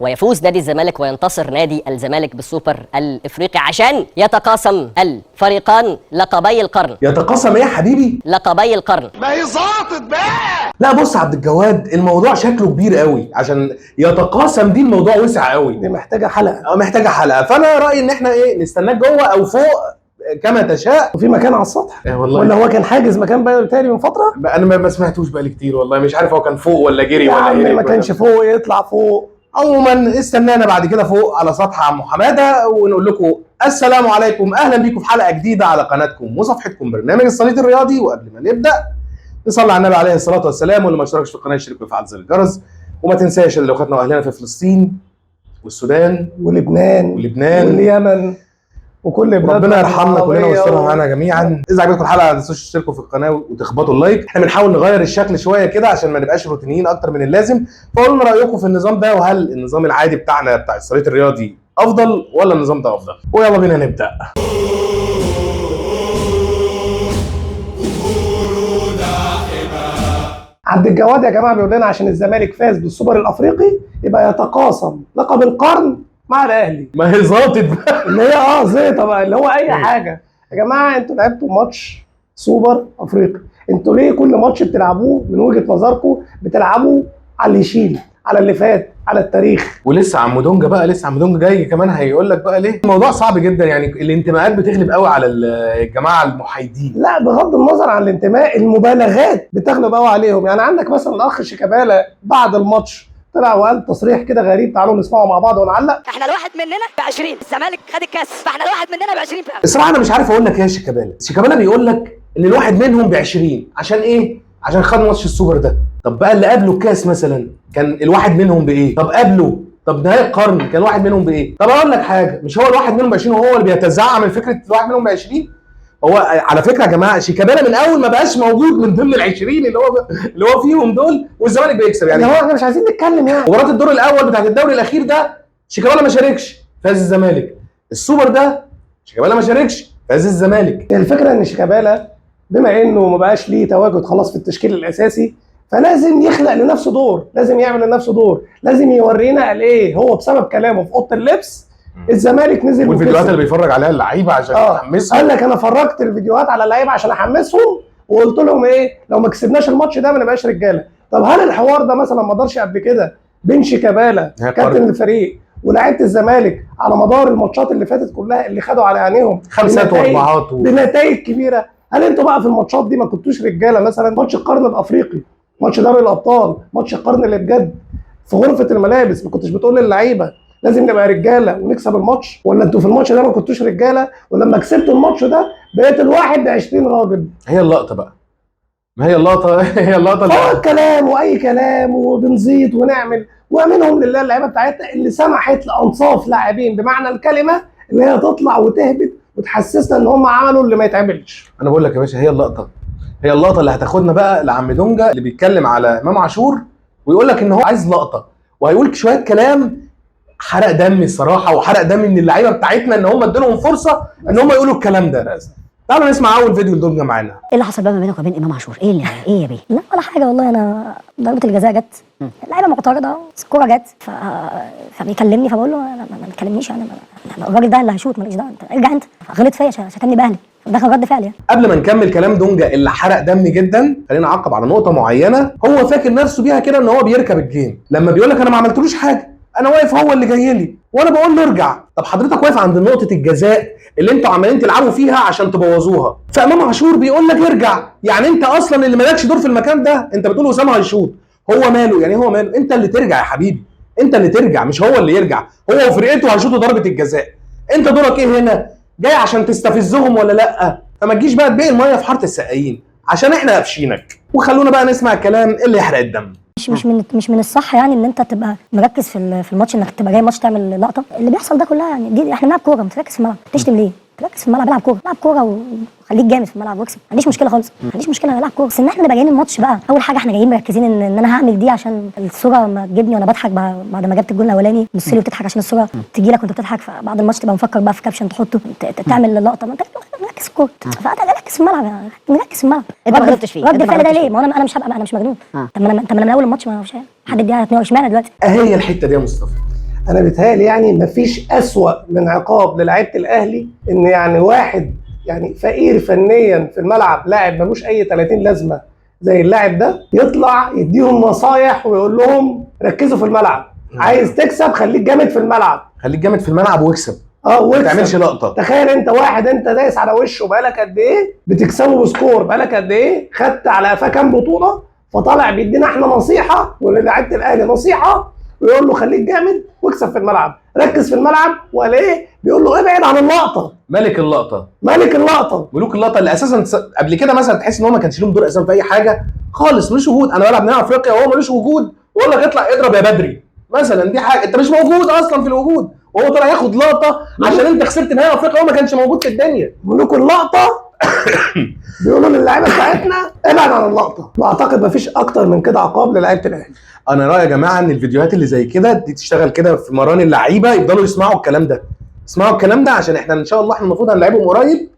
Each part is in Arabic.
ويفوز نادي الزمالك وينتصر نادي الزمالك بالسوبر الافريقي عشان يتقاسم الفريقان لقبي القرن. يتقاسم ايه يا حبيبي؟ لقبي القرن. ما هي ظابطت بقى. لا بص يا عبد الجواد، الموضوع شكله كبير قوي عشان يتقاسم، دي الموضوع وسع قوي، دي محتاجه حلقه. محتاجه حلقه. فانا رايي ان احنا نستناك جوه او فوق كما تشاء. وفي مكان على السطح والله، ولا هو كان حاجز مكان بقى تاني من فتره؟ انا ما سمعتوش بقالي كتير والله، مش عارف هو كان فوق ولا جري يا ولا عم ما كانش فوق، يطلع فوق. عموما استنانا بعد كده فوق على سطح عم حماده ونقول لكم السلام عليكم، اهلا بيكم في حلقه جديده على قناتكم وصفحتكم برنامج الصليط الرياضي. وقبل ما نبدا نصلي على النبي عليه الصلاه والسلام، واللي ما اشتركش في القناه يشترك ويفعل زر الجرس، وما تنساش اللي اخواتنا واهلنا في فلسطين والسودان ولبنان واليمن وكل بلاد ربنا يرحمنا كلنا ويسترها معانا جميعا. اذا عجبتكم الحلقه ما تنسوش تشتركوا في القناه وتخبطوا اللايك. احنا بنحاول نغير الشكل شويه كده عشان ما نبقاش روتينيين اكتر من اللازم. فقولوا لنا رايكم في النظام ده، وهل النظام العادي بتاعنا بتاع الصليط الرياضي افضل ولا النظام ده افضل؟ ويلا بينا نبدا. عبد الجواد يا جماعه بيقول لنا عشان الزمالك فاز بالسوبر الافريقي يبقى يتقاسم لقب القرن مع الاهلي. ما هي ظابطت بقى اللي هي زيطه بقى، اللي هو اي حاجه. يا جماعه انتوا لعبتوا ماتش سوبر افريقي، انتوا ليه كل ماتش بتلعبوه من وجهه نظركم بتلعبوا على اللي يشيل، على اللي فات، على التاريخ؟ ولسه عم دونجا بقى، لسه عم دونجا جاي كمان هيقول لك بقى ليه. الموضوع صعب جدا، يعني الانتماءات بتغلب قوي على الجماعه المحايدين. لا بغض النظر عن الانتماء، المبالغات بتغلب قوي عليهم. يعني عندك مثلا الاخ شيكابالا بعد الماتش طلع وقال تصريح كده غريب، تعالوا نسمعه مع بعض ونعلق. احنا الواحد مننا ب20، الزمالك خد الكاس، فاحنا الواحد مننا ب20 فعلا. الصراحه انا مش عارف اقول لك ايه يا شيكابالا. شيكابالا بيقول لك ان الواحد منهم ب20 عشان ايه؟ عشان خد ماتش السوبر ده. طب بقى اللي قبله الكاس مثلا كان الواحد منهم بايه؟ طب قبله، طب نهايه القرن كان الواحد منهم بايه؟ طب اقول لك حاجه، مش هو الواحد منهم ب20 وهو اللي بيتزعم من فكره الواحد منهم ب20؟ هو على فكره يا جماعه شيكابالا من اول ما بقاش موجود من ضمن ال20 اللي هو فيهم دول، والزمالك بيكسب. يعني هو احنا مش عايزين نتكلم يعني. مباراه الدور الاول بتاعت الدوري الاخير ده شيكابالا ما شاركش، فاز الزمالك. السوبر ده شيكابالا ما شاركش، فاز الزمالك. الفكره ان شيكابالا بما انه ما بقاش ليه تواجد خلاص في التشكيل الاساسي، فلازم يخلق لنفسه دور، لازم يعمل لنفسه دور، لازم يورينا قال ايه. هو بسبب كلامه في اوضه اللبس الزمالك نزل، والفيديوهات اللي بيفرج عليها اللعيبه عشان يحمسهم. قال لك انا فرجت الفيديوهات على اللعيبه عشان احمسهم، وقلت لهم ايه، لو ما كسبناش الماتش ده ما نبقاش رجاله. طب هل الحوار ده مثلا ما دارش قبل كده بين شيكابالا كابتن الفريق ولاعيبه الزمالك على مدار الماتشات اللي فاتت كلها اللي خدوا على عينيهم 5 و4 بنتائج كبيره؟ هل انتوا بقى في الماتشات دي ما كنتوش رجاله؟ مثلا ماتش القرن الافريقي، ماتش دوري الابطال، ماتش القرن اللي بجد في غرفه الملابس، ما كنتش بتقول للعيبه لازم نبقى رجاله ونكسب الماتش؟ ولا انتوا في الماتش ده ما كنتوش رجاله، ولما كسبتوا الماتش ده بقيت الواحد ب20 راجل؟ هي اللقطه بقى، ما هي اللقطه هي اللقطه هو الكلام واي كلام وبنزيد ونعمل. وامنهم لله اللعيبه بتاعتنا اللي سمحت لانصاف لاعبين بمعنى الكلمه ان هي تطلع وتهبط وتحسسنا ان هم عملوا اللي ما يتعملش. انا بقول لك يا باشا، هي اللقطه اللي هتاخدنا بقى لعم دونجا اللي بيتكلم على امام عاشور ويقول لك ان هو عايز لقطه، وهيقول شويه كلام حرق دمي الصراحه، وحرق دمي من اللعيبه بتاعتنا ان هم ادوا لهم فرصه ان هم يقولوا الكلام ده. تعالوا نسمع اول فيديو لدونجا معانا. ايه اللي حصل بقى ما بينك وبين امام عاشور؟ ايه يا بيه؟ لا ولا حاجه والله، انا ضربه الجزاء جت، اللعيبه معترضه، الكوره جت، فبيكلمني فبقول له ما تكلمنيش، انا الراجل ده اللي هيشوط، ماليش دعوه، انت ارجع، انت غلط فيا، شتمني باهلي، ده كان رد فعل يعني. قبل ما نكمل كلام دونجا اللي حرق دمي جدا، خلينا نعقب على نقطه معينه هو فاكر نفسه بيها كده، ان هو بيركب الجيم. لما بيقول لك انا ما عملتلوش حاجه، انا واقف هو اللي جاي لي وانا بقول له ارجع. طب حضرتك واقف عند نقطه الجزاء اللي انتوا عمالين تلعبوا فيها عشان تبوظوها، فامام عاشور بيقول لك ارجع. يعني انت اصلا اللي مالكش دور في المكان ده، انت بتقول اسامه هيشوط، هو ماله؟ يعني هو ماله؟ انت اللي ترجع يا حبيبي، انت اللي ترجع، مش هو اللي يرجع. هو وفرقته هيشوطوا ضربه الجزاء، انت دورك ايه هنا؟ جاي عشان تستفزهم ولا لا؟ فما تجيش بقى تبيع الميه في حاره السقايين عشان احنا قافشينك. وخلونا بقى نسمع الكلام اللي يحرق الدم. مش من الصح يعني ان انت تبقى مركز في الماتش، انك تبقى جاي ماتش تعمل لقطه. اللي بيحصل ده كلها يعني دي احنا بنلعب كوره، ما تركز في الملعب، تشتم ليه؟ تركز في الملعب، العب كوره وخليك جامد في الملعب واكسب، ما عنديش مشكله خالص، ما عنديش مشكله العب كوره. بس ان احنا نبقى جايين الماتش بقى اول حاجه احنا جايين مركزين ان انا هعمل دي عشان الصوره ما تجيبني وانا بضحك بعد ما جبت الجول الاولاني، تبص لي وتضحك عشان الصوره تجي لك وانت بتضحك، فبعد الماتش تبقى مفكر بقى في كابشن تحطه تعمل اللقطه. ما انت مركز في الكوره، فنركز في الملعب، نركز في الملعب. انت ما غلطتش فيه، رد الفعل ده ليه؟ ما انا مش مجنون. طب ما انا من اول الماتش ما فيش حد اديها 22 دلوقتي. هي الحته دي يا مصطفى، انا بيتهيألي يعني مفيش اسوأ من عقاب للاعيبه الاهلي ان يعني واحد يعني فقير فنيا في الملعب، لاعب ملوش اي 30 لازمه زي اللاعب ده، يطلع يديهم نصايح ويقول لهم ركزوا في الملعب، عايز تكسب خليك جامد في الملعب، خليك جامد في الملعب واكسب، ما واكسب. تعملش لقطه. تخيل انت واحد انت دايس على وشه بقالك قد ايه، بتكسبه بسكور بقالك قد ايه، خدت على قفاه كام بطوله، فطالع بيدينا احنا نصيحه وللاعيبه الاهلي نصيحه، ويقول له خليك جامد واكسب في الملعب، ركز في الملعب. وقال ايه؟ بيقول له ابعد عن اللقطه. ملك اللقطه، ملك اللقطه، ملوك اللقطه اللي اساسا قبل كده مثلا تحس ان هو ما كانش لهم دور اساسا في اي حاجه خالص، ملوش وجود. انا بلعب نهائي افريقيا وهو ملوش وجود، ويقول لك اطلع اضرب يا بدري مثلا، دي حاجه انت مش موجود اصلا في الوجود، وهو طلع ياخد لقطه عشان انت خسرت نهائي افريقيا وهو ما كانش موجود في الدنيا. ملوك اللقطه بيقولوا للاعيبه بتاعتنا ابعد عن اللقطه. واعتقد مفيش اكتر من كده عقاب للاعيبه الاهلي. انا رايي يا جماعه ان الفيديوهات اللي زي كده دي تشتغل كده في مران اللعيبه، يفضلوا يسمعوا الكلام ده، اسمعوا الكلام ده، عشان احنا ان شاء الله احنا المفروض هنلعبهم قريب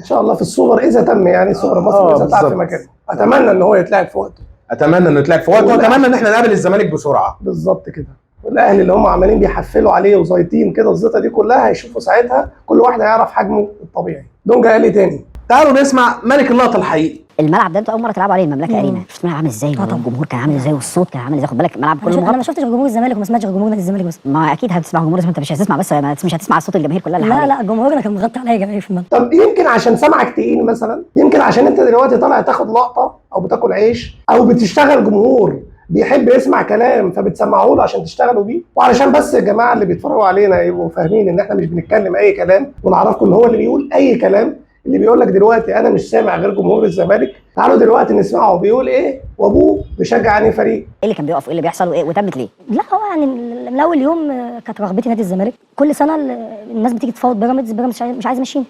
ان شاء الله في السوبر اذا تم، يعني سوبر مصر اذا اتلعب في مكانه. اتمنى ان هو يتلعب في وقته، اتمنى انه يتلعب في وقته، واتمنى ان احنا نقابل الزمالك بسرعه. بالظبط كده. والاهلي اللي هم عمالين بيحفلوا عليه وزايطين كده الزيطه دي كلها، هيشوفوا ساعتها كل واحد هيعرف حجمه الطبيعي. دونجا قال ايه تاني؟ تعالوا نسمع ملك اللقطه الحقيقي. الملعب ده انتوا اول مره تلعبوا عليه المملكه ارينا، شفت الملعب عامل ازاي والجمهور كان عامل ازاي والصوت كان عامل ازاي، خد بالك الملعب كله انا ما شفتش جمهور الزمالك وما سمعتش جمهور نادي الزمالك بس. ما اكيد هتسمع جمهور، انت مش هتسمع بس، مش هتسمع صوت الجماهير كلها اللي لا حواليك. لا جمهورنا كان مغطي عليا جماهير في الملعب. طب يمكن عشان سمعك تقيل مثلا، يمكن عشان انت دلوقتي طالع تاخد لقطه او بتاكل عيش او بتشتغل جمهور بيحب يسمع كلام فبتسمعوا له عشان تشتغلوا بيه، وعلشان بس الجماعه اللي بيتفرجوا علينا يبقوا فاهمين ان احنا مش بنتكلم اي كلام، ونعرفكم ان هو اللي بيقول اي كلام، اللي بيقول لك دلوقتي انا مش سامع غير جمهور الزمالك. تعالوا دلوقتي نسمعه بيقول ايه، وابوه بيشجع انهي فريق. ايه اللي كان بيقف وايه اللي بيحصل وايه وتمت ليه؟ لا هو يعني من اول يوم كانت رغبتي نادي الزمالك. كل سنه الناس بتيجي تفاوض بيراميدز مش عايز يمشيني،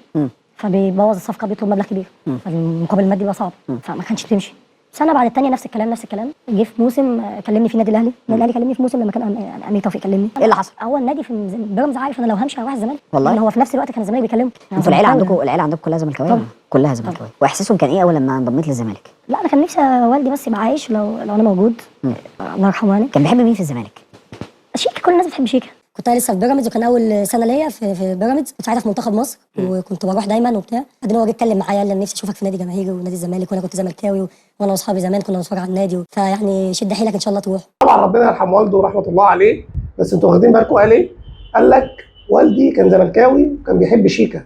فبيبوظ الصفقه، بيطلب مبلغ كبير، فالمقابل المادي بقى صعب، فما كانش بتمشي. سنه بعد الثانيه نفس الكلام نفس الكلام. جه في موسم كلمني فيه النادي الاهلي كلمني في موسم لما كان امير توفيق كلمني. ايه اللي حصل؟ هو النادي في بيراميدز عارف انا لو همشي هروح الزمالك، والله يعني هو في نفس الوقت كان الزمالك بيكلمه. انتوا العيله عندكم كلها زملكاويه؟ كلها زملكاويه. واحساسهم كان ايه اول لما انضميت للزمالك؟ لا انا كان نفسي والدي بس يبقى عايش لو انا موجود، الله يرحمه. يعني كان بيحب مين في الزمالك؟ شيكا، كل الناس بتحب شيكا. كنت انا لسه في بيراميدز وكان اول سنه ليا في بيراميدز، كنت ساعتها في منتخب مصر وكنت بروح دايما وبتاع. بعدين هو جه اتكلم معايا قال لي نفسي اشوفك في نادي جماهيري ونادي الزمالك، وانا كنت زملكاوي وانا واصحابي زمان كنا بنتفرج على النادي، فيعني شد حيلك ان شاء الله تروح. طبعا ربنا يرحم والده ورحمه الله عليه، بس انتوا واخدين بالكم قال ايه؟ قال لك والدي كان زملكاوي وكان بيحب شيكا.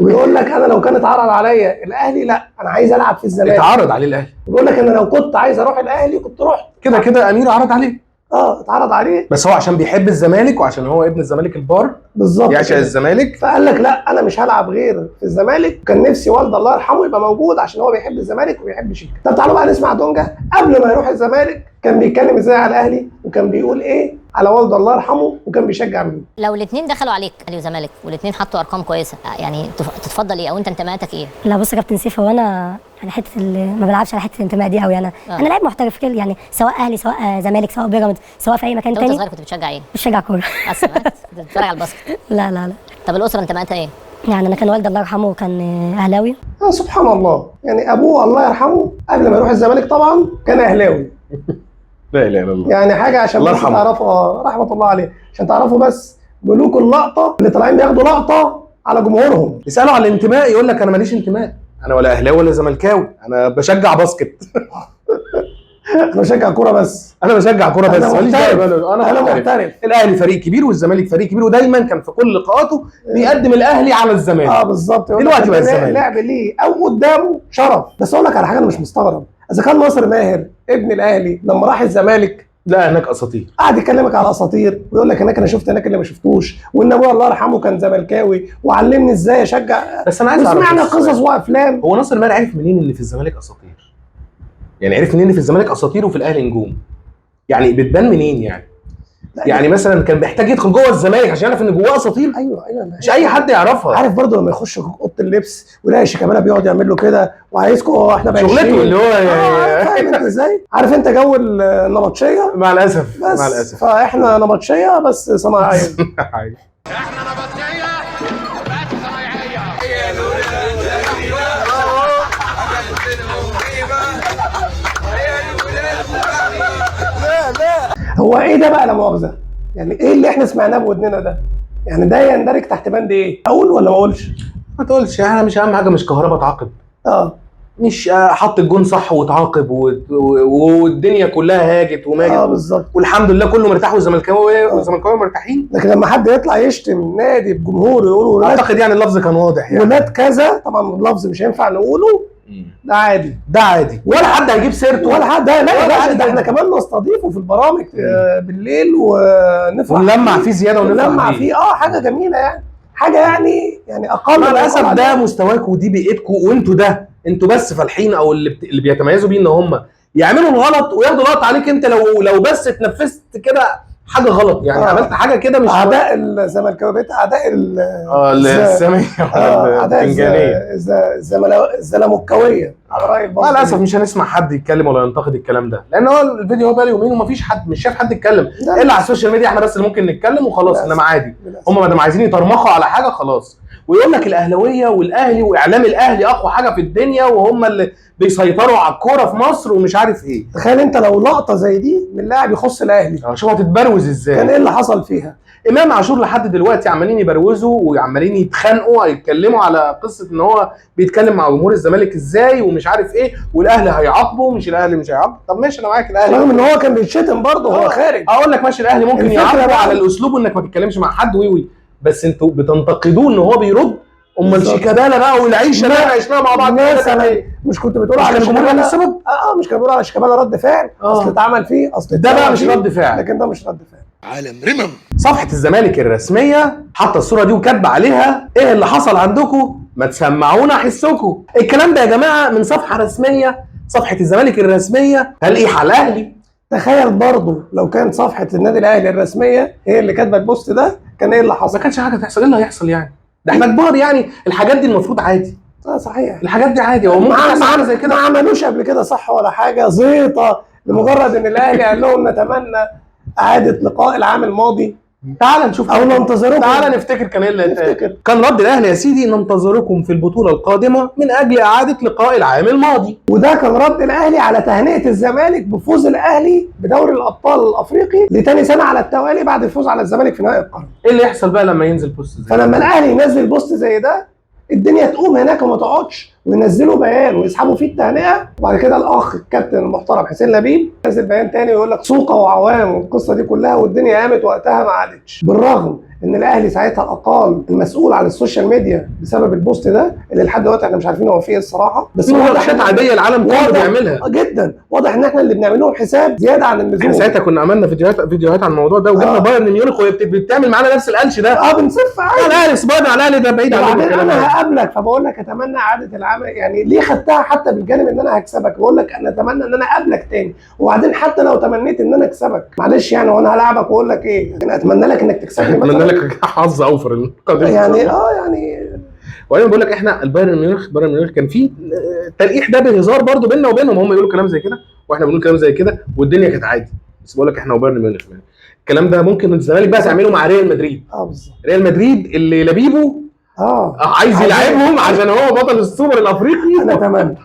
ويقول لك انا لو كان اتعرض عليا الاهلي لا انا عايز العب في الزمالك. اتعرض عليه الاهلي. بيقول لك انا لو كنت عايز اروح الاهلي كنت رحت. كده امير عرض عليه. اتعرض عليه، بس هو عشان بيحب الزمالك وعشان هو ابن الزمالك البار بالظبط يعشق الزمالك، فقال لك لا انا مش هلعب غير في الزمالك. كان نفسي والد الله يرحمه يبقى موجود عشان هو بيحب الزمالك وبيحب شيكا. طب تعالوا بقى نسمع دونجا قبل ما يروح الزمالك كان بيتكلم ازاي على الاهلي، وكان بيقول ايه على والد الله يرحمه، وكان بيشجع مين. لو الاثنين دخلوا عليك اهلي وزمالك والاثنين حطوا ارقام كويسه، يعني تتفضل ايه او انت انتماءاتك ايه؟ لا بص يا كابتن سيف، هو انا يعني حته اللي ما بلعبش على حته الانتماء دي قوي. انا لاعب محترف كده، يعني سواء اهلي سواء زمالك سواء بيراميدز سواء في اي مكان تاني. انت صغير كنت بتشجع ايه؟ بشجع كوره. بس بتتفرج على الباسكت؟ لا لا لا. طب الاسره انتماءاتها ايه؟ يعني انا كان والدي الله يرحمه كان اهلاوي. سبحان الله، يعني ابوه الله يرحمه قبل ما يروح الزمالك طبعا كان اهلاوي. لا اله الا الله. يعني حاجه عشان بس تعرفوا، رحمه الله عليه، عشان تعرفوا بس ملوك اللقطه اللي طالعين بياخدوا لقطه على جمهورهم. يسالوا على الانتماء يقول لك انا ماليش انتماء، انا ولا اهلاوي ولا زملكاوي، انا بشجع باسكت. انا بشجع كوره بس. انا بشجع كوره بس، ماليش دعوه. انا محترف. الاهلي فريق كبير والزمالك فريق كبير، ودايما كان في كل لقاءاته بيقدم الاهلي على الزمالك. بالظبط. دلوقتي بقى الزمالك لعب ليه او قدامه شرف. بس اقول لك على حاجه انا مش مستغرب، اذا كان ناصر ماهر ابن الاهلي لما راح الزمالك لا هناك اساطير، قعد يكلمك على اساطير ويقول لك هناك انا شفت هناك اللي ما شفتوش، وان ابويا الله يرحمه كان زملكاوي وعلمني ازاي اشجع. بس انا عايز اعرف سمعنا قصص وافلام. هو ناصر ماهر عرف منين ان في الزمالك اساطير؟ يعني عرف منين ان في الزمالك اساطير وفي الاهلي نجوم؟ يعني بتبان منين يعني؟ يعني مثلا كان بيحتاج يدخل جوه الزمالك عشان يعرف ان جواه اساطير؟ ايوه مش اي حد يعرفها. عارف برضه لما يخش اوضه اللبس ويلاقي شيكابالا بيقعد يعمل له كده وعايزكم احنا بقى شغلته اللي هو فاهم انت ازاي؟ عارف انت جو النبطشيه؟ مع الاسف بس مع الاسف فاحنا نبطشيه بس صناعيه. احنا نبطشيه بس صنايعيه. هو ايه ده بقى لا مؤاخذه؟ يعني ايه اللي احنا سمعناه بودننا ده؟ يعني ده يندرج تحت بند ايه؟ اقول ولا ما اقولش؟ ما تقولش، احنا مش اهم حاجه مش كهربا تعاقب، مش حط الجون صح وتعاقب والدنيا كلها هاجت وماجت بالظبط، والحمد لله كله مرتاح والزملكاويه مرتاحين. لكن لما حد يطلع يشتم نادي بجمهوره يقولوا اعتقد يعني اللفظ كان واضح يعني ولاد كذا، طبعا اللفظ مش هينفع نقوله، ده عادي، ده عادي، ولا حد هيجيب سيرته ولا حد ده احنا كمان نستضيفه في البرامج بالليل ونفرح ونلمع فيه زياده ونلمع فيه حاجه جميله يعني، حاجه يعني اقل. مع الاسف ده مستواكم ودي بيئتكم، وانتوا ده انتوا بس فالحين او اللي بيتميزوا بيه ان هم يعملوا الغلط وياخدوا لقطه عليك انت لو بس اتنفست كده حاجه غلط يعني عملت حاجه كده مش اعداء الزملكاويه بقيت اعداء الساميه اعداء الزلموكاويه على راي البعض. مع الاسف مش هنسمع حد يتكلم ولا ينتقد الكلام ده، لان هو الفيديو هو بقى يومين ومفيش حد مش شايف حد يتكلم الا على السوشيال ميديا، احنا بس اللي ممكن نتكلم وخلاص. انما عادي هم ما دام عايزين يطرمخوا على حاجه خلاص، ويقول لك الاهلاويه والاهلي واعلام الاهلي اقوى حاجه في الدنيا وهم اللي بيسيطروا على الكوره في مصر ومش عارف ايه. تخيل انت لو لقطه زي دي من لاعب يخص الاهلي شوف هتتبروز ازاي، كان ايه اللي حصل فيها. امام عاشور لحد دلوقتي عمالين يبروزوا وعمالين يتخانقوا يتكلموا على قصه ان هو بيتكلم مع جمهور الزمالك ازاي ومش عارف ايه، والاهلي هيعاقبه مش الاهلي مش هيعاقبه. طب ماشي انا معاك، الاهلي رغم ان هو كان بيتشتم برضه هو خارج، اقول لك ماشي الاهلي ممكن يعاقبه على الاسلوب انك ما تتكلمش مع حد وي بس انتوا بتنتقدوه ان هو بيرد. امال شيكابالا بقى والعيشه اللي احنا عشناها مع بعض مثلا مش كنت بتقول على شيكابالا السبب؟ مش كان بيقول على شيكابالا رد فعل، اصل اتعمل فيه، اصل ده بقى مش رد فعل، لكن ده مش رد فعل. عالم رمم. صفحه الزمالك الرسميه حاطه الصوره دي وكاتبه عليها ايه اللي حصل عندكم، ما تسمعونا حسكم. الكلام ده يا جماعه من صفحه رسميه، صفحه الزمالك الرسميه تلقيح على الاهلي. تخيل برضه لو كان صفحه النادي الاهلي الرسميه هي اللي كاتبه البوست ده، كان ايه اللي حصل؟ ما كانش حاجه تحصل. ايه اللي هيحصل يعني؟ ده احنا كبار يعني، الحاجات دي المفروض عادي. صحيح، الحاجات دي عادي. هو ممكن معانا زي كده ما عملوش قبل كده صح ولا حاجه، زيطه لمجرد ان الاهلي قال لهم نتمنى اعاده لقاء العام الماضي. تعال نشوف او ننتظركم، تعال نفتكر كان ايه اللي كان رد الاهلي يا سيدي: ننتظركم في البطوله القادمه من اجل اعاده لقاء العام الماضي. وده كان رد الاهلي على تهنئه الزمالك بفوز الاهلي بدوري الابطال الافريقي لتاني سنه على التوالي بعد الفوز على الزمالك في نهائي القرن. ايه اللي يحصل بقى لما ينزل بوست زي فلما الاهلي ينزل بوست زي ده الدنيا تقوم هناك وما تقعدش، وينزلوا بيان ويسحبوا فيه التهنئه، وبعد كده الاخ الكابتن المحترم حسين لبيب نزل بيان تاني ويقول لك سوقه وعوام والقصه دي كلها، والدنيا قامت وقتها ما عادتش. بالرغم ان الاهلي ساعتها اقال المسؤول على السوشيال ميديا بسبب البوست ده اللي لحد دلوقتي احنا مش عارفين هو فيه ايه الصراحه، بس مناقشات عاديه العالم كله بيعملها جدا. واضح ان احنا اللي بنعمل لهم حساب زياده عن اللزوم. احنا ساعتها كنا عملنا فيديوهات عن الموضوع ده وجبنا بايرن ميونخ وهي بتعمل معانا نفس القلش ده. بنصف عادي. الاهلي سبايرن على الاهلي ده بعيد عننا. وبعدين انا هقابلك فبقول لك اتمنى اعاده العمل، يعني ليه خدتها حتى بالجانب ان انا هكسبك؟ بقول لك انا اتمنى ان انا اقابلك تاني، وبعدين حتى لو تمنيت ان انا اكسبك معلش يعني وانا هلعبك واقول لك ايه؟ يعني اتمنى لك انك تكسبني، اتمنى لك حظ اوفر القادم يعني يعني. وانا بقول لك احنا البايرن ميونخ كان في التلقيح ده بهزار برضو بيننا وبينهم، هم يقولوا كلام زي كده واحنا بنقول كلام زي كده والدنيا كانت عادي. بس بقول لك احنا وبايرن ميونخ الكلام ده ممكن الزمالك بقى تعمله مع ريال مدريد. بالظبط. ريال مدريد اللي لبيبه عايز يلعبهم عشان هو بطل السوبر الافريقي. انا اتمنى،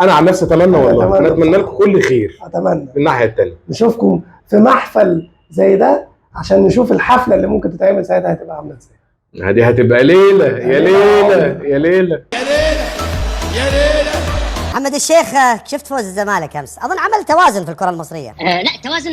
انا عن نفسي اتمنى والله، انا اتمنى لكم كل خير. اتمنى من الناحيه الثانيه نشوفكم في محفل زي ده عشان نشوف الحفله اللي ممكن تتعمل ساعتها هتبقى عامله ازاي. دي هتبقى ليله يا ليله يا ليله يا ليله. محمد الشيخ شفت فوز الزمالك امس، اظن عمل توازن في الكره المصريه. لا توازن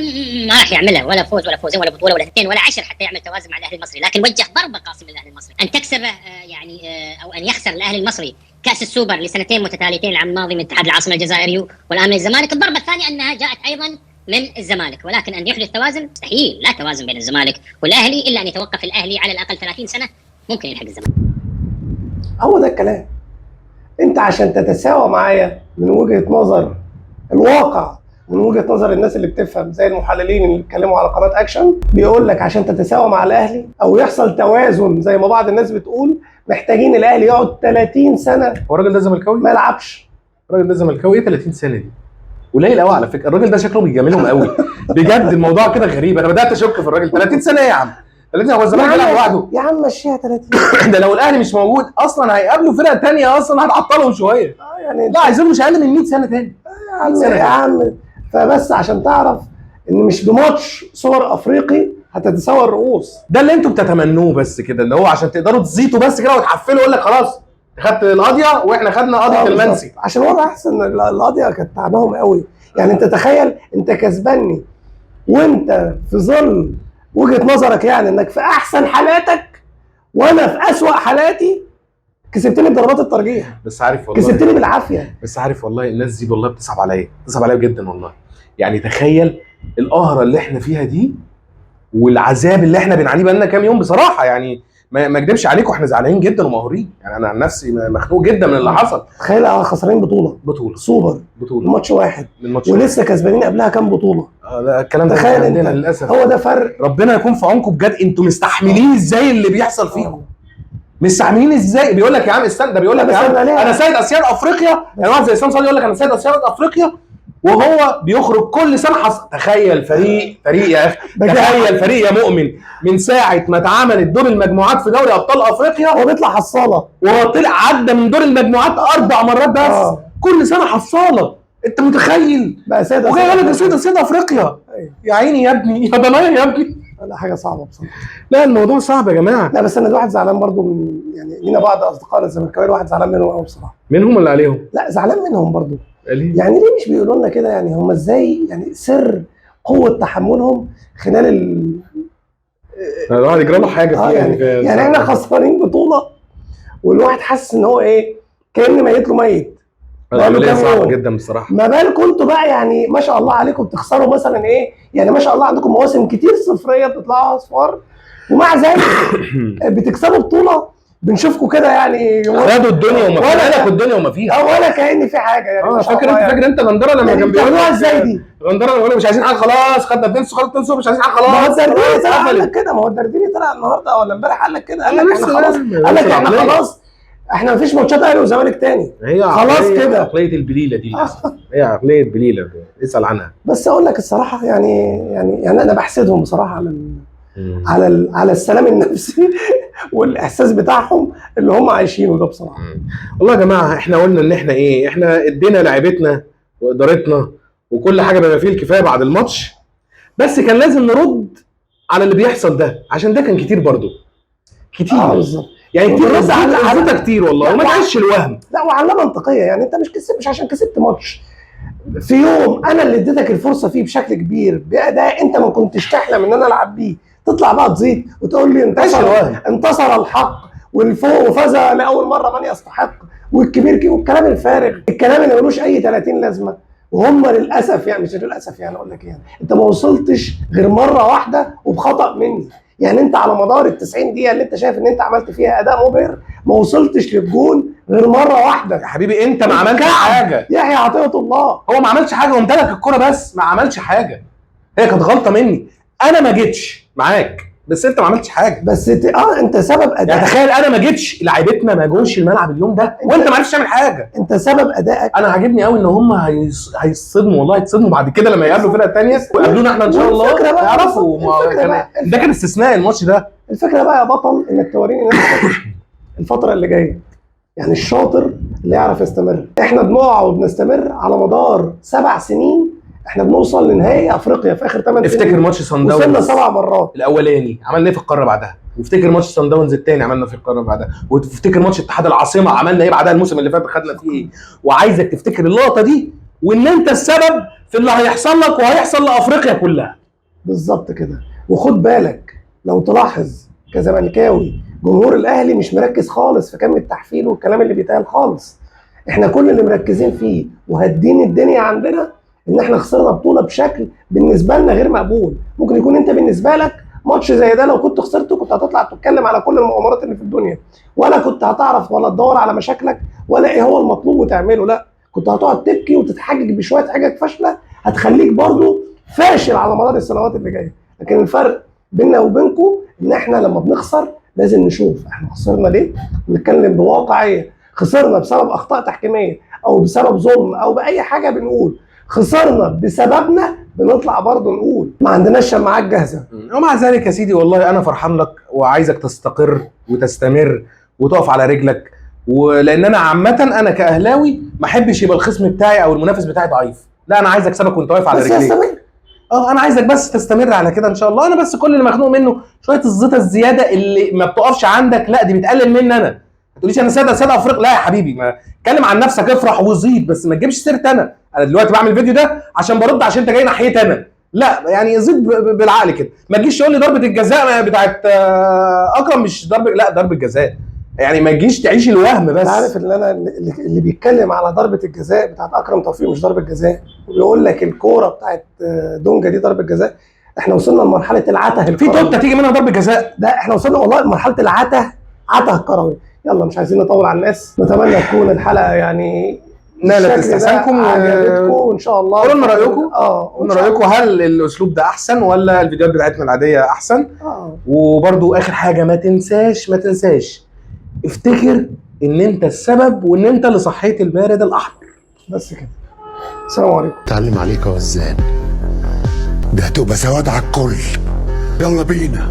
ما راح يعملها، ولا فوز ولا فوزين ولا بطوله ولا اثنين ولا 10 حتى يعمل توازن مع الاهلي المصري، لكن وجه ضربه قاسمه للاهلي المصري ان تكسب يعني او ان يخسر الاهلي المصري كاس السوبر لسنتين متتاليتين العام الماضي من اتحاد العاصمه الجزائري والان من الزمالك. الضربه الثانيه انها جاءت ايضا من الزمالك، ولكن ان يحدث توازن مستحيل، لا توازن بين الزمالك والاهلي الا ان يتوقف الاهلي على الاقل 30 سنه ممكن يلحق الزمالك. هو ده الكلام. انت عشان تتساوى معايا من وجهه نظر الواقع، من وجهه نظر الناس اللي بتفهم زي المحللين اللي بيتكلموا على قناه اكشن، بيقول لك عشان تتساوى مع الاهلي او يحصل توازن زي ما بعض الناس بتقول محتاجين الاهلي يقعد 30 سنه. هو الراجل ده زملكاوي؟ ما يلعبش. الراجل ده زملكاوي؟ ايه 30 سنه دي؟ قليل قوي على فكره. الراجل ده شكله بيجاملهم قوي بجد. الموضوع كده غريب، انا بدات اشك في الراجل. 30 سنه ايه يا عم؟ 30 هو الزمالك بيلعب لوحده يا عم مشيها 30. ده لو الاهلي مش موجود اصلا هيقابلوا فرقه ثانيه اصلا هتعطلهم شويه. يعني لا عايزين مش اقل من 100 سنه ثاني يا عم. فبس عشان تعرف ان مش بماتش سوبر افريقي هتتساوى الرؤوس. ده اللي انتوا بتتمنوه بس كده، اللي هو عشان تقدروا تزيتوا بس كده وتحفلوا، يقول لك خلاص خدت القضيه واحنا خدنا قضيه المنسي. عشان هو احسن ان القضيه كانت تعبهم قوي. يعني انت تخيل انت كسبني وانت في ظل وجهه نظرك يعني انك في احسن حالاتك وانا في اسوأ حالاتي، كسبتني بضربات الترجيح، بس عارف والله كسبتني بالعافيه. بس عارف والله الناس دي والله بتصعب عليا، بتصعب عليا جدا والله. يعني تخيل القهره اللي احنا فيها دي والعذاب اللي احنا بنعانيه بقالنا كام يوم بصراحه. يعني ما اكدبش عليكم احنا زعلانين جدا ومقهورين. يعني انا عن نفسي مخنوق جدا من اللي حصل. تخيل خسرانين بطوله سوبر، بطوله ماتش واحد الماتش ولسه كسبانين قبلها كام بطوله. لا الكلام ده تخيل عندنا انت للاسف. هو ده فرق. ربنا يكون في عونكم بجد. انتوا مستحملين ازاي اللي بيحصل فيكم؟ مستحملين ازاي؟ بيقول لك يا عم استنى، ده بيقول لك يا عم انا سيد اسياد افريقيا. يعني واحد زي اسلام صالح يقول لك انا سيد اسياد افريقيا وهو بيخرج كل سنه تخيل فريق يا اخي، تخيل فريق يا مؤمن من ساعه ما اتعملت دور المجموعات في دوري ابطال افريقيا هو بيطلع حصاله، وهو طلع عدى من دور المجموعات 4 مرات بس. كل سنه حصاله. انت متخيل؟ بقى سيد وجاي يقول لك سيد افريقيا. يا عيني يا ابني يا ضنايا يا ابني. لا حاجه صعبه بصراحه. لا الموضوع صعب يا جماعه. لا بس انا الواحد زعلان برضو من يعني لينا بعض اصدقائنا الزملكاويه الواحد زعلان منهم قوي بصراحه. منهم ولا عليهم؟ لا زعلان منهم برضو. ليه؟ يعني ليه مش بيقولوا لنا كده؟ يعني هم ازاي يعني سر قوه تحملهم خلال الواحد يجرى له حاجه فيها يعني احنا خسرانين بطوله والواحد حاسس ان هو ايه كأن ميت له ميت. العمليه صعبه جدا بصراحه. ما بالكم انتوا بقى يعني ما شاء الله عليكم بتخسروا مثلا ايه؟ يعني ما شاء الله عندكم مواسم كتير صفريه بتطلعوا اصفار ومع ذلك بتكسبوا بطوله. بنشوفكم كده يعني خدوا الدنيا وما فيها، خدوا الدنيا وما فيها. ولا كأن في حاجه يعني. فاكر انت غندره لما يعني كان بيقول ازاي دي؟ غندره لما يقول مش عايزين حاجه خلاص خدنا بنسو مش عايزين حاجه خلاص. ما هو الدرديري طلع قال لك كده، ما هو الدرديري طلع النهارده ولا امبارح قال لك كده، قال لك احنا خلاص، قال لك احنا خلاص احنا مفيش ماتشات اهلي وزمالك تاني. هي خلاص كده عقليه البليله دي للاسف. هي عقليه بليله، اسال عنها. بس اقول لك الصراحه يعني انا بحسدهم بصراحه على السلام النفسي والاحساس بتاعهم اللي هم عايشينه ده بصراحه. والله يا جماعه احنا قلنا ان احنا ايه، احنا ادينا لعيبتنا وادارتنا وكل حاجه بما فيه الكفايه بعد الماتش، بس كان لازم نرد على اللي بيحصل ده عشان ده كان كتير برضه كتير. بالظبط. يعني كتير رد على كتير والله وما تعيش الوهم. لا وعلى منطقيه. يعني انت مش عشان كسبت ماتش في يوم انا اللي اديتك الفرصه فيه بشكل كبير باداء انت ما كنتش تحلم ان انا العب بيه، تطلع بقى تزيد وتقول لي انتصر الحق والفوق وفاز لاول مره من يستحق والكبير والكلام الفارغ، الكلام اللي ملوش اي 30 لازمه. وهم للاسف يعني مش للاسف يعني اقول لك يعني انت ما وصلتش غير مره واحده وبخطا مني. يعني انت على مدار ال 90 دقيقه اللي انت شايف ان انت عملت فيها اداء مبهر ما وصلتش للجون غير مره واحده. يا حبيبي انت ما عملتش حاجه. يحيى عطيه الله هو ما عملش حاجه، هو امتلك الكوره بس ما عملش حاجه. هي كانت غلطه مني، انا ما جيتش معاك بس انت ما عملتش حاجه. بس انت سبب ادائك. يعني تخيل انا ما جيتش، لعيبتنا ما جوش الملعب اليوم ده وانت ما عرفتش تعمل حاجه. انت سبب ادائك. انا عاجبني قوي ان هم هيصدموا والله، يتصدموا بعد كده لما يقابلوا فرقه ثانيه ويقابلونا احنا ان شاء الله يعرفوا. ده كان استثناء الماتش ده. الفكره بقى يا بطل انك توريني نفسك الفتره اللي جايه. يعني الشاطر اللي يعرف يستمر. احنا بنقع وبنستمر على مدار 7 سنين. احنا بنوصل لنهائي افريقيا في اخر 8 سنين. افتكر ماتش صن داونز وصلنا 7 مرات. الاولاني عملنا ايه في القاره بعدها، وافتكر ماتش صن داونز الثاني عملنا في القاره بعدها، وافتكر ماتش اتحاد العاصمه عملنا ايه بعدها الموسم اللي فات خدنا فيه ايه. وعايزك تفتكر اللقطه دي وان انت السبب في اللي هيحصل لك وهيحصل لافريقيا كلها. بالظبط كده. وخد بالك لو تلاحظ كزملكاوي جمهور الاهلي مش مركز خالص في كم التحفيل والكلام اللي بيتقال خالص. احنا كل اللي مركزين فيه وهدين الدنيا عندنا ان احنا خسرنا بطوله بشكل بالنسبه لنا غير مقبول. ممكن يكون انت بالنسبه لك ماتش زي ده لو كنت خسرته كنت هتطلع تتكلم على كل المؤامرات اللي في الدنيا، ولا كنت هتعرف ولا تدور على مشاكلك ولا ايه هو المطلوب وتعمله. لا كنت هتقعد تبكي وتتحجج بشويه حاجات فاشله هتخليك برضو فاشل على مدار السنوات اللي جايه. لكن الفرق بيننا وبينكم ان احنا لما بنخسر لازم نشوف احنا خسرنا ليه، نتكلم بواقعيه. خسرنا بسبب اخطاء تحكيميه او بسبب ظلم او باي حاجه بنقول خسرنا بسببنا، بنطلع برضه نقول ما عندناش شماعات جاهزه. ومع ذلك يا سيدي والله انا فرحان لك وعايزك تستقر وتستمر وتقف على رجلك. ولان انا عامه انا كاهلاوي ما احبش يبقى الخصم بتاعي او المنافس بتاعي ضعيف. لا انا عايز اكسبك وانت واقف على رجليك. انا عايزك بس تستمر على كده ان شاء الله. انا بس كل اللي مخنوق منه شويه الزيطه الزياده اللي ما بتقفش عندك، لا دي بتقلل مني انا. ما تقوليش انا ساده افريقيا، لا يا حبيبي، ما اتكلم عن نفسك، افرح وزيد، بس ما تجيبش سيره انا دلوقتي بعمل الفيديو ده عشان برد عشان انت جاي ناحيتي انا، لا يعني زيد بالعقل كده. ما تجيش تقول لي ضربه الجزاء بتاعت اكرم مش ضربه جزاء، يعني ما تجيش تعيش الوهم. بس انت عارف ان انا اللي بيتكلم على ضربه الجزاء بتاعت اكرم توفيق مش ضربه جزاء، وبيقول لك الكوره بتاعت دونجا دي ضربه جزاء. احنا وصلنا لمرحله العته في الكروي. توته تيجي منها ضربه جزاء؟ ده احنا وصلنا والله لمرحله عته الكروي. يلا مش عايزين نطول على الناس، نتمنى تكون الحلقه يعني نالت استحسانكم وعجبتكم وان شاء الله. قولوا لنا رايكم. قولوا لنا رايكم، هل الاسلوب ده احسن ولا الفيديوهات بتاعتنا العاديه احسن؟ وبرضو اخر حاجه ما تنساش افتكر ان انت السبب وان انت اللي صحيت البارد الاحمر. بس كده. السلام عليكم. اتعلم عليك يا وزان، ده هتبقى سواد على الكل. يلا بينا.